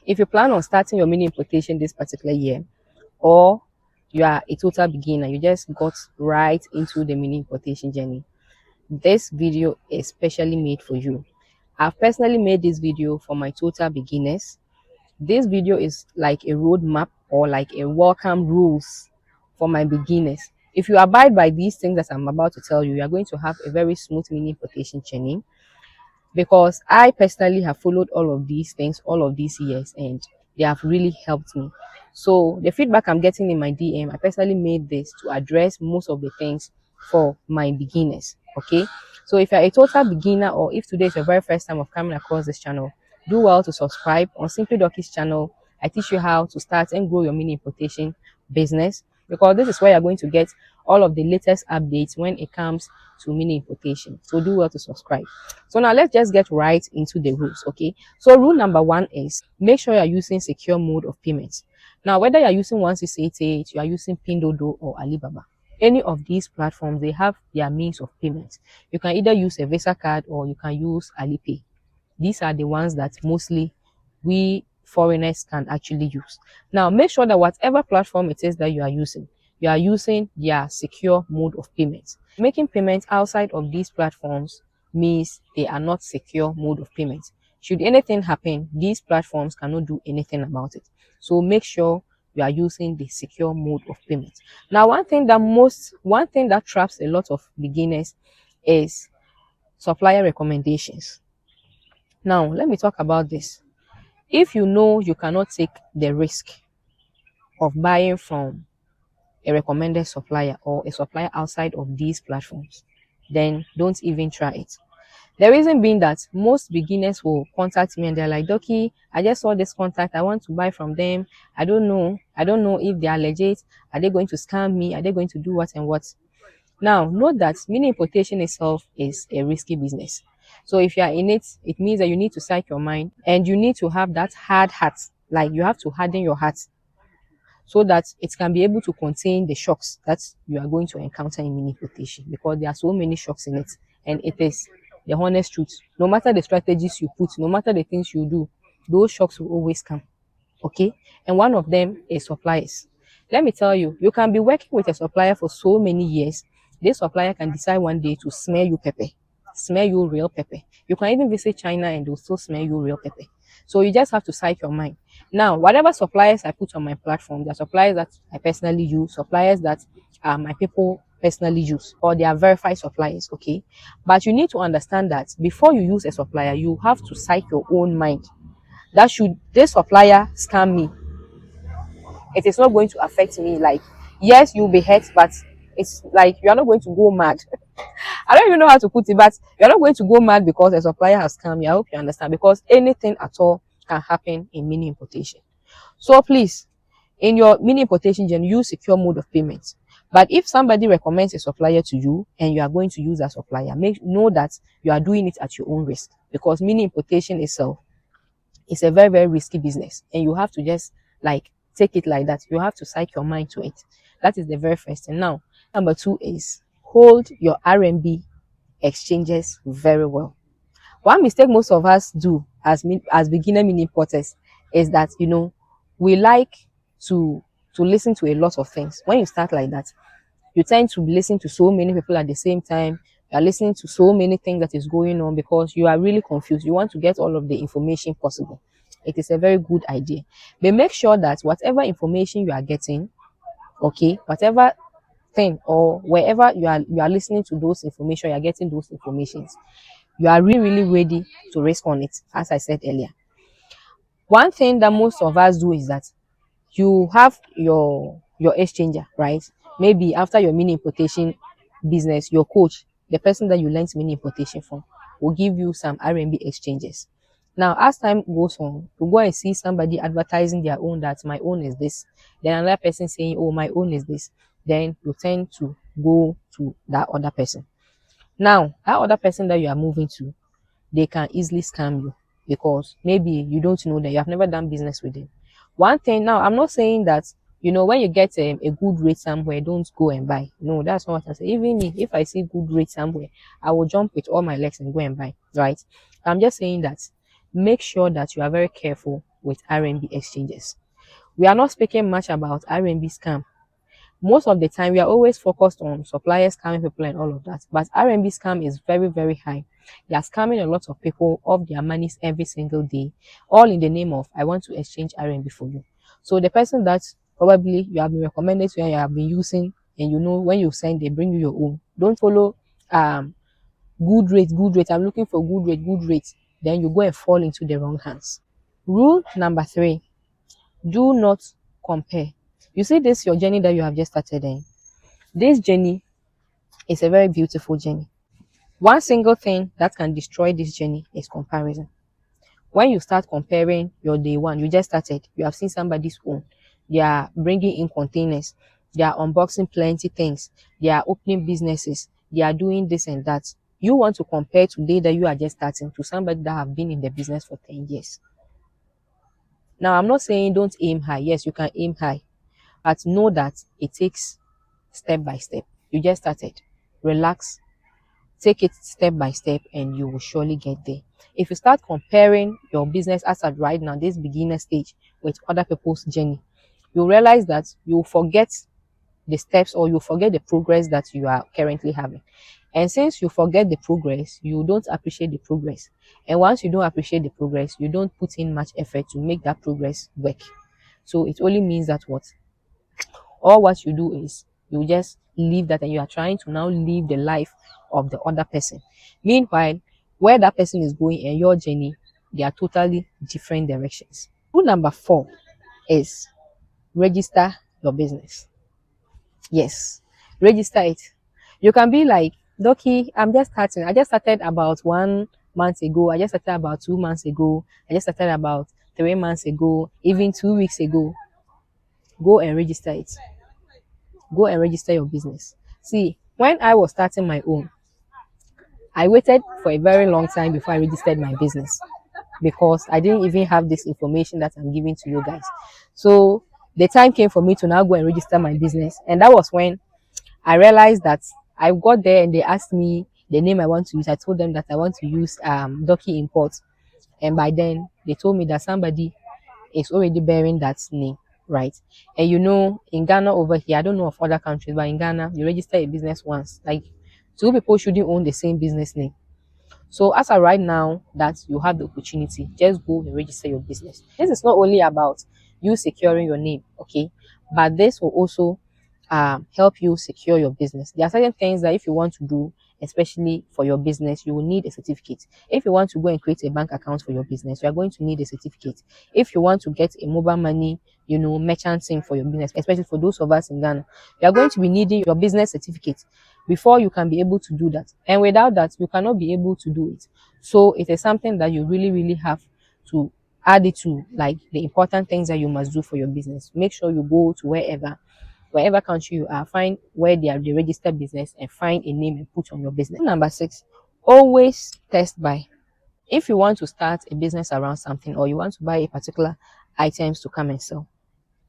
If you plan on starting your mini importation this particular year, or you are a total beginner, you just got right into the mini importation journey, this video is specially made for you. I've personally made this video for my total beginners. This video is like a roadmap or like a welcome rules for my beginners. If you abide by these things that I'm about to tell you, you are going to have a very smooth mini importation journey, because I personally have followed all of these things all of these years, and they have really helped me. So the feedback I'm getting in my DM, I personally made this to address most of the things for my beginners. Okay, so if you're a total beginner, or if today is your very first time of coming across this channel, do well to subscribe on Simply Dorkies channel. I teach you how to start and grow your mini importation business, because this is where you're going to get all of the latest updates when it comes to mini importation. So do well to subscribe. So now let's just get right into the rules. Okay, so rule number 1 is make sure you're using secure mode of payments. Now, whether you're using 1688, you are using Pindodo or Alibaba, any of these platforms, they have their means of payment. You can either use a Visa card or you can use Alipay. These are the ones that mostly we foreigners can actually use. Now, make sure that whatever platform it is that you are using their secure mode of payment. Making payments outside of these platforms means they are not secure mode of payment. Should anything happen, these platforms cannot do anything about it. So make sure you are using the secure mode of payment. Now, one thing that traps a lot of beginners is supplier recommendations. Now, let me talk about this. If you know you cannot take the risk of buying from a recommended supplier or a supplier outside of these platforms, then don't even try it. The reason being that most beginners will contact me and they're like, Dorkie, I just saw this contact, I want to buy from them. I don't know if they are legit. Are they going to scam me? Are they going to do what and what? Now, note that mini importation itself is a risky business. So if you are in it, it means that you need to psych your mind and you need to have that hard heart. Like, you have to harden your heart so that it can be able to contain the shocks that you are going to encounter in mini importation, because there are so many shocks in it, and it is the honest truth. No matter the strategies you put, no matter the things you do, those shocks will always come. Okay, and one of them is suppliers. Let me tell you, you can be working with a supplier for so many years. This supplier can decide one day to smear you pepper, smear you real pepper. You can even visit China and they'll still smear you real pepper. So you just have to psych your mind. Now, whatever suppliers I put on my platform, they are suppliers that I personally use, suppliers that my people personally use, or they are verified suppliers. Okay, but you need to understand that before you use a supplier, you have to psych your own mind that should this supplier scam me, it is not going to affect me. Like, yes, you'll be hurt, but it's like you are not going to go mad. I don't even know how to put it, but you're not going to go mad because a supplier has scammed you. I hope you understand, because anything at all can happen in mini importation. So please, in your mini importation journey, use secure mode of payment. But if somebody recommends a supplier to you and you are going to use that supplier, know that you are doing it at your own risk, because mini importation itself is a very, very risky business, and you have to just like take it like that. You have to psych your mind to it. That is the very first thing. Now, number 2 is hold your RMB exchanges very well. One mistake most of us do as beginner mini importers is that, we like to listen to a lot of things. When you start like that, you tend to listen to so many people at the same time. You are listening to so many things that is going on because you are really confused. You want to get all of the information possible. It is a very good idea. But make sure that whatever information you are getting, okay, whatever thing or wherever you are listening to those information, you are getting those informations, you are really, really ready to risk on it, as I said earlier. One thing that most of us do is that you have your exchanger, right? Maybe after your mini importation business, your coach, the person that you learned mini importation from, will give you some RMB exchanges. Now, as time goes on, you go and see somebody advertising their own, that my own is this. Then another person saying, oh, my own is this. Then you tend to go to that other person. Now, that other person that you are moving to, they can easily scam you because maybe you don't know that you have never done business with them. One thing, now, I'm not saying that, when you get a good rate somewhere, don't go and buy. No, that's not what I'm saying. Even me, if I see good rate somewhere, I will jump with all my legs and go and buy, right? I'm just saying that make sure that you are very careful with RMB exchanges. We are not speaking much about RMB scam. Most of the time, we are always focused on suppliers scamming people and all of that. But RMB scam is very, very high. They are scamming a lot of people of their monies every single day, all in the name of I want to exchange RMB for you. So the person that probably you have been recommended to and you have been using, and you know when you send, they bring you your own. Don't follow good rate, good rate. I'm looking for good rate, good rate. Then you go and fall into the wrong hands. Rule number 3: do not compare. You see this your journey that you have just started in. This journey is a very beautiful journey. One single thing that can destroy this journey is comparison. When you start comparing your day one, you just started, you have seen somebody's own. They are bringing in containers, they are unboxing plenty things, they are opening businesses, they are doing this and that. You want to compare today that you are just starting to somebody that have been in the business for 10 years. Now, I'm not saying don't aim high. Yes, you can aim high, but know that it takes step by step. You just started. Relax, take it step by step, and you will surely get there. If you start comparing your business as at right now, this beginner stage, with other people's journey, you'll realize that you'll forget the steps or you forget the progress that you are currently having. And since you forget the progress, you don't appreciate the progress. And once you don't appreciate the progress, you don't put in much effort to make that progress work. So it only means that all what you do is you just leave that and you are trying to now live the life of the other person. Meanwhile, where that person is going and your journey, they are totally different directions. Rule number 4 is register your business. Yes, register it. You can be like, Doki, I'm just starting. I just started about 1 month ago. I just started about 2 months ago. I just started about 3 months ago, even 2 weeks ago. Go and register it. Go and register your business. See, when I was starting my own, I waited for a very long time before I registered my business because I didn't even have this information that I'm giving to you guys. So the time came for me to now go and register my business. And that was when I realized that I got there and they asked me the name I want to use. I told them that I want to use Dorkie Import. And by then they told me that somebody is already bearing that name, right? And you know, in Ghana over here, I don't know of other countries, but in Ghana, you register a business once. Like, two people shouldn't own the same business name. So as of right now that you have the opportunity, just go and register your business. This is not only about you securing your name, okay, but this will also help you secure your business. There are certain things that if you want to do, especially for your business, you will need a certificate. If you want to go and create a bank account for your business, you are going to need a certificate. If you want to get a mobile money, merchant sim for your business, especially for those of us in Ghana, you are going to be needing your business certificate before you can be able to do that. And without that, you cannot be able to do it. So it is something that you really, really have to add it to, like, the important things that you must do for your business. Make sure you go to wherever country you are, find where they are the registered business and find a name and put on your business. Number 6, always test buy. If you want to start a business around something or you want to buy a particular items to come and sell,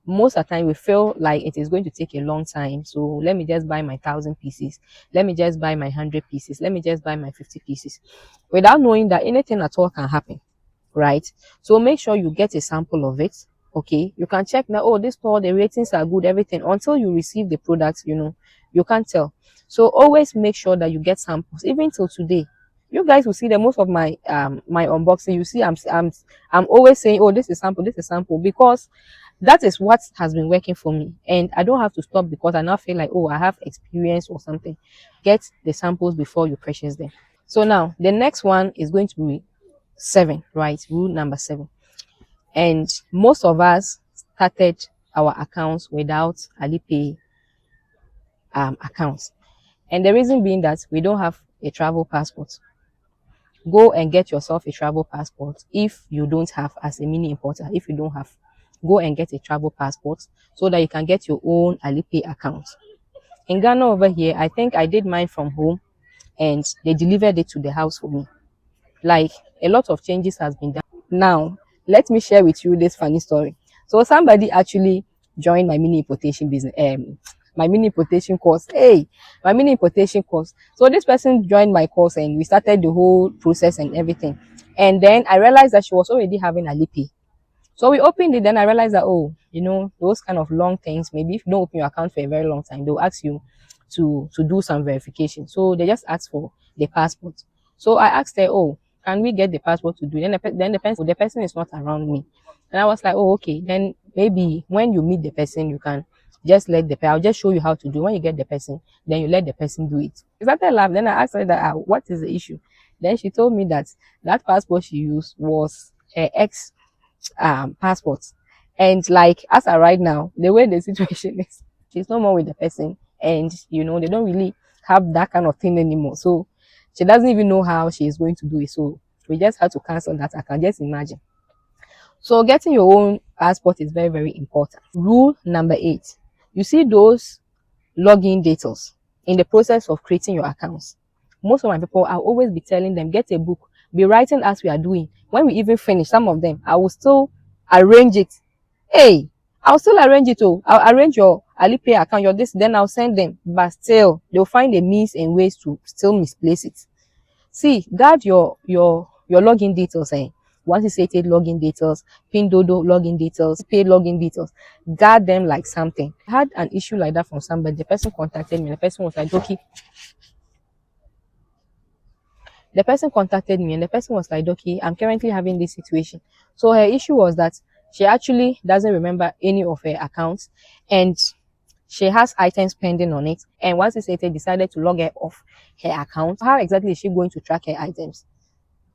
most of the time we feel like it is going to take a long time. So let me just buy my 1,000 pieces. Let me just buy my 100 pieces. Let me just buy my 50 pieces without knowing that anything at all can happen, right? So make sure you get a sample of it. Okay, you can check now, oh, this store, the ratings are good, everything. Until you receive the product, you can't tell. So always make sure that you get samples. Even till today, you guys will see that most of my my unboxing, you see I'm always saying, oh, this is sample, because that is what has been working for me, and I don't have to stop because I now feel like, oh, I have experience or something. Get the samples before you purchase them. So now the next one is going to be 7, right? Rule number 7. And most of us started our accounts without Alipay accounts. And the reason being that we don't have a travel passport. Go and get yourself a travel passport if you don't have, as a mini importer. If you don't have, go and get a travel passport so that you can get your own Alipay account. In Ghana over here, I think I did mine from home and they delivered it to the house for me. Like, a lot of changes has been done. Now, let me share with you this funny story. So somebody actually joined my mini importation business, my mini importation course. Hey, my mini importation course. So this person joined my course and we started the whole process and everything. And then I realized that she was already having a Alipay. So we opened it, then I realized that, oh, those kind of long things, maybe if you don't open your account for a very long time, they'll ask you to do some verification. So they just asked for the passport. So I asked her, oh, can we get the passport to do? Then the person is not around me. And I was like, oh, okay, then maybe when you meet the person, you can just let the person, I'll just show you how to do. When you get the person, then you let the person do it. Is that a laugh? Then I asked her that, what is the issue? Then she told me that that passport she used was her ex passport. And like as of right now, the way the situation is, she's no more with the person, and they don't really have that kind of thing anymore. So she doesn't even know how she is going to do it. So we just had to cancel that. I can just imagine. So getting your own passport is very, very important. Rule number 8. You see those login details in the process of creating your accounts. Most of my people, I'll always be telling them, get a book, be writing as we are doing. When we even finish some of them, I will still arrange it. Hey, I'll still arrange it. Oh, I'll arrange your Alipay account, your this, then I'll send them. But still, they'll find a means and ways to still misplace it. See, guard your login details. Once you say login details, Pindodo login details, pay login details, guard them like something. I had an issue like that from somebody. The person contacted me. The person was like, Doki. The person contacted me and the person was like, Doki, I'm currently having this situation. So her issue was that she actually doesn't remember any of her accounts, and she has items pending on it. And once this decided to log her off her account, how exactly is she going to track her items?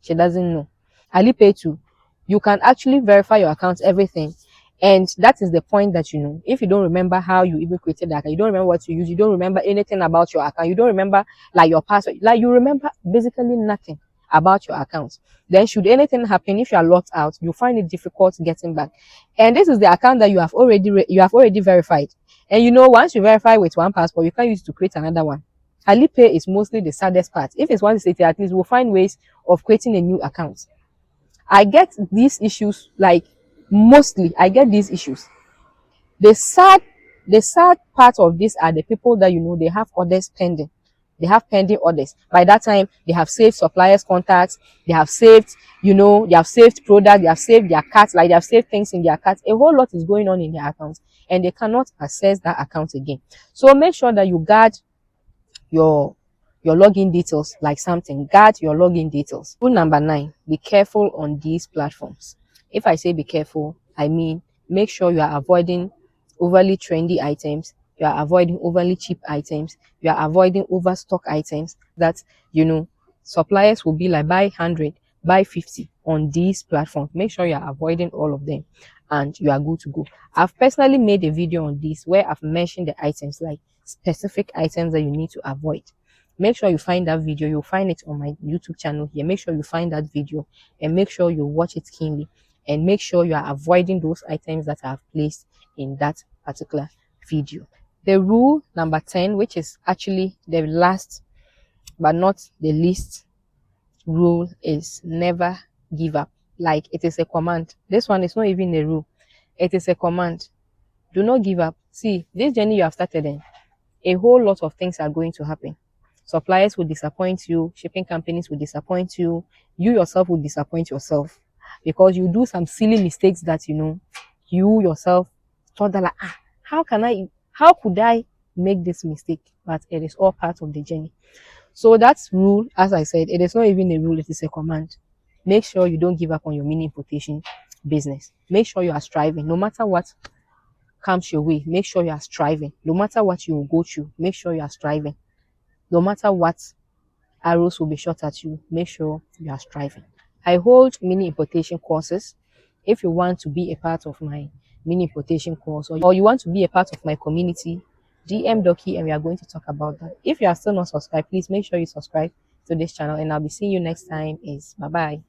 She doesn't know. Alipay too, you can actually verify your account, everything. And that is the point that, if you don't remember how you even created that account, you don't remember what you use, you don't remember anything about your account, you don't remember like your password, like you remember basically nothing about your account, then should anything happen, if you are locked out, you find it difficult getting back. And this is the account that you have already verified. And once you verify with one passport, you can't use it to create another one. Alipay is mostly the saddest part. If it's 160, at least we'll find ways of creating a new account. I get these issues, like mostly I get these issues. The sad part of this are the people that they have orders pending. They have pending orders. By that time, they have saved suppliers' contacts, they have saved, they have saved products, they have saved their cards, like they have saved things in their cards. A whole lot is going on in their accounts, and they cannot access that account again. So make sure that you guard your login details like something. Guard your login details. Rule number 9, be careful on these platforms. If I say be careful, I mean make sure you are avoiding overly trendy items, you are avoiding overly cheap items, you are avoiding overstock items that suppliers will be like, buy 100, buy 50 on these platforms. Make sure you are avoiding all of them and you are good to go. I've personally made a video on this where I've mentioned the items, like specific items that you need to avoid. Make sure you find that video. You'll find it on my YouTube channel here. Make sure you find that video and make sure you watch it keenly, and make sure you are avoiding those items that I have placed in that particular video. The rule number 10, which is actually the last but not the least rule, is never give up. Like, it is a command. This one is not even a rule. It is a command. Do not give up. See, this journey you have started in, a whole lot of things are going to happen. Suppliers will disappoint you, shipping companies will disappoint you, you yourself will disappoint yourself, because you do some silly mistakes that you yourself thought that, like, how could I make this mistake? But it is all part of the journey. So that's rule, as I said, it is not even a rule, it is a command. Make sure you don't give up on your mini importation business. Make sure you are striving, no matter what comes your way. Make sure you are striving, no matter what you will go through. Make sure you are striving, no matter what arrows will be shot at you. Make sure you are striving. I hold mini importation courses. If you want to be a part of my mini importation course, or you want to be a part of my community, DM Doki and we are going to talk about that. If you are still not subscribed, please make sure you subscribe to this channel, and I'll be seeing you next time. Bye bye.